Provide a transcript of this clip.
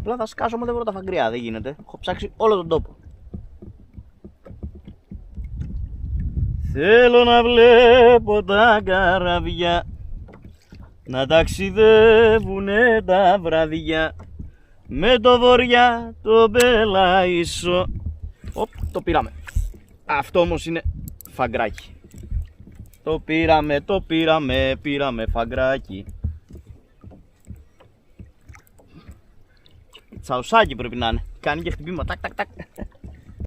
Απλά θα σκάσω άμα δεν βρω τα φαγκριά, δεν γίνεται. Έχω ψάξει όλο τον τόπο. Θέλω να βλέπω τα καραβιά να ταξιδεύουνε τα βραδιά με το βοριά το Πελαΐσο. Οπ, το πήραμε. Αυτό όμως είναι φαγκράκι. Το πήραμε φαγκράκι. Τσαουσάκι πρέπει να είναι. Κάνει και χτυπήμα, τάκ τάκ τάκ.